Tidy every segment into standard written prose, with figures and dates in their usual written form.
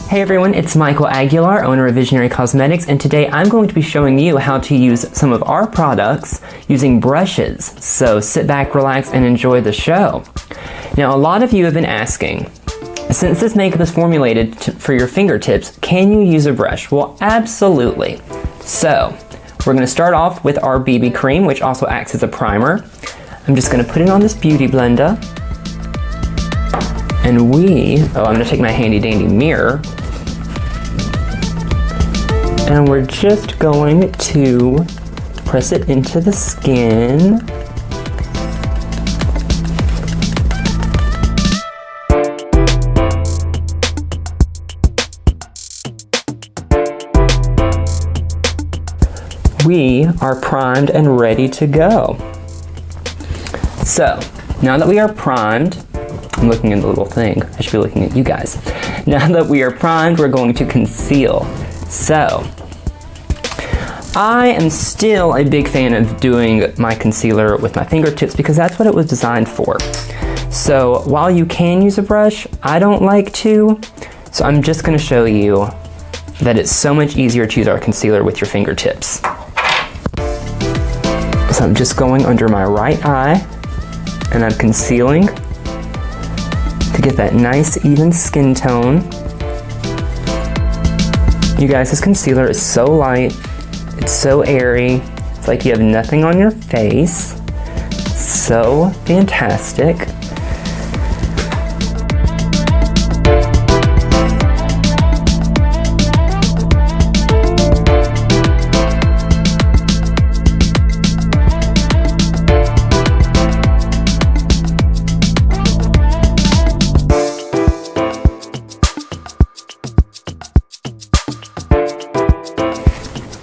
Hey everyone, it's Michael Aguilar, owner of Visionary Cosmetics, and today I'm going to be showing you how to use some of our products using brushes. So sit back, relax, and enjoy the show. Now, a lot of you have been asking, since this makeup is formulated for your fingertips, can you use a brush? Well, absolutely. So, we're going to start off with our BB cream, which also acts as a primer. I'm just going to put it on this beauty blender. And I'm going to take my handy dandy mirror. And we're just going to press it into the skin. We are primed and ready to go. So, now that we are primed, I'm looking at the little thing. I should be looking at you guys. Now that we are primed, we're going to conceal. So, I am still a big fan of doing my concealer with my fingertips because that's what it was designed for. So, while you can use a brush, I don't like to. So I'm just going to show you that it's so much easier to use our concealer with your fingertips. So I'm just going under my right eye and I'm concealing to get that nice even skin tone. You guys, this concealer is so light, it's so airy, it's like you have nothing on your face. So fantastic.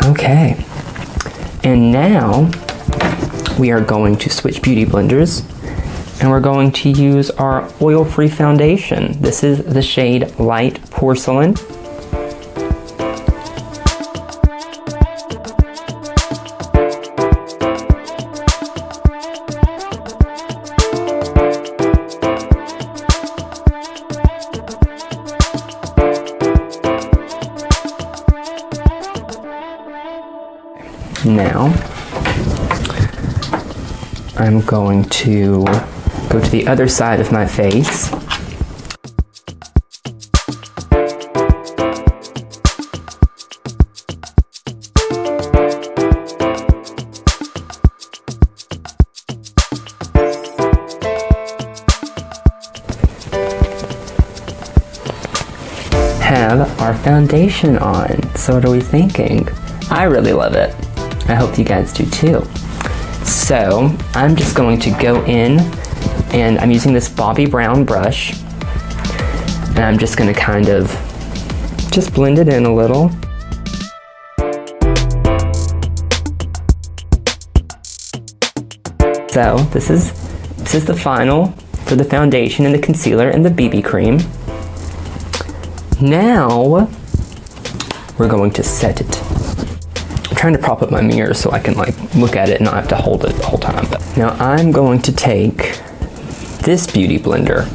Okay, and now we are going to switch beauty blenders and we're going to use our oil-free foundation. This is the shade Light Porcelain. Now, I'm going to go to the other side of my face. Have our foundation on. So what are we thinking? I really love it. I hope you guys do too. So I'm just going to go in and I'm using this Bobbi Brown brush and I'm just going to kind of just blend it in a little. So this is the final for the foundation and the concealer and the BB cream. Now we're going to set it. I'm trying to prop up my mirror so I can look at it and not have to hold it the whole time. Now I'm going to take this beauty blender,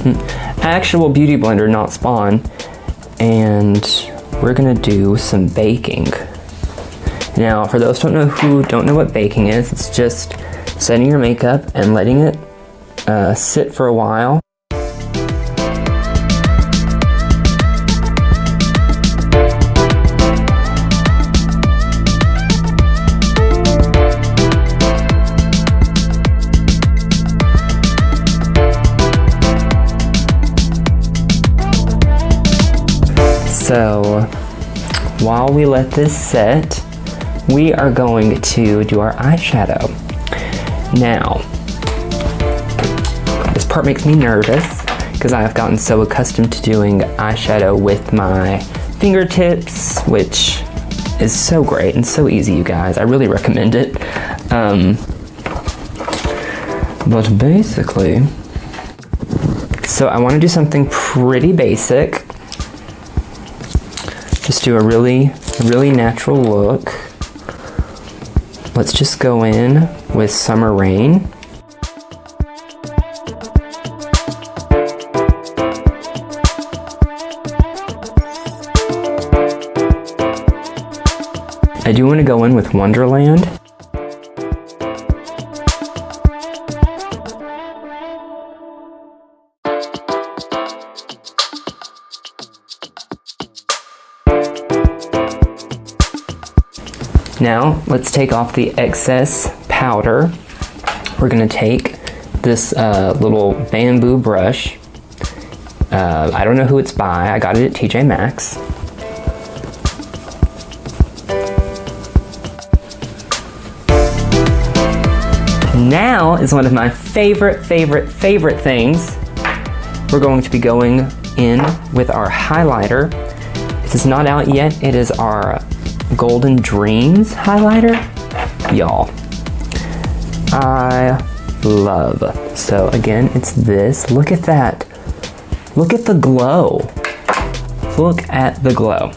actual beauty blender, not Spawn, and we're gonna do some baking. Now, for those who don't know what baking is, it's just setting your makeup and letting it sit for a while. So, while we let this set, we are going to do our eyeshadow. Now, this part makes me nervous because I have gotten so accustomed to doing eyeshadow with my fingertips, which is so great and so easy, you guys. I really recommend it. But basically, so I want to do something pretty basic. Just do a really natural look. Let's just go in with Summer Rain. I do want to go in with Wonderland. Now, let's take off the excess powder. We're going to take this little bamboo brush. I don't know who it's by. I got it at TJ Maxx. Now is one of my favorite things. We're going to be going in with our highlighter. This is not out yet. It is our Golden Dreams highlighter. Y'all, I love. So again, it's this. Look at that. Look at the glow. Look at the glow.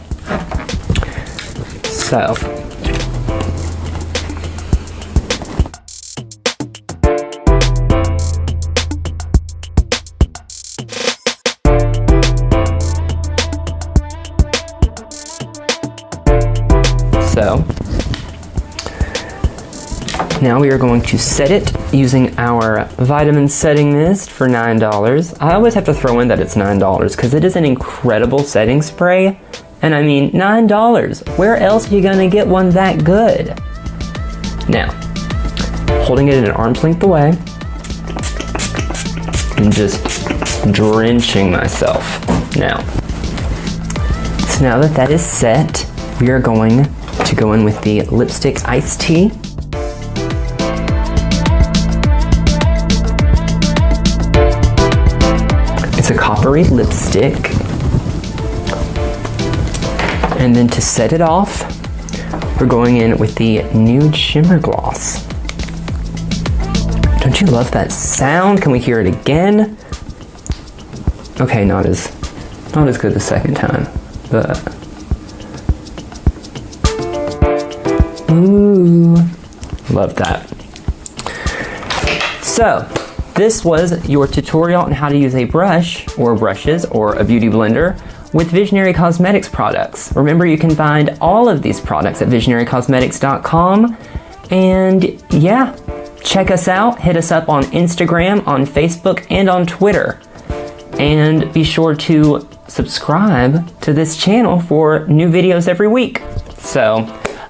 So, now we are going to set it using our vitamin setting mist for $9. I always have to throw in that it's $9 because it is an incredible setting spray. And I mean, $9. Where else are you gonna get one that good? Now, holding it at an arm's length away and just drenching myself. Now, so now that that is set, we are going to go in with the Lipstick Iced Tea. It's a coppery lipstick. And then to set it off, we're going in with the Nude Shimmer Gloss. Don't you love that sound? Can we hear it again? Okay, not as good the second time, but ooh, love that. So, this was your tutorial on how to use a brush or brushes or a beauty blender with Visionary Cosmetics products. Remember, you can find all of these products at visionarycosmetics.com. And yeah, check us out. Hit us up on Instagram, on Facebook, and on Twitter. And be sure to subscribe to this channel for new videos every week. So,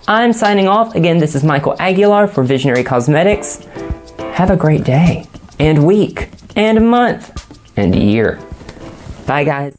I'm signing off. Again, this is Michael Aguilar for Visionary Cosmetics. Have a great day, and week, and month, and year. Bye, guys.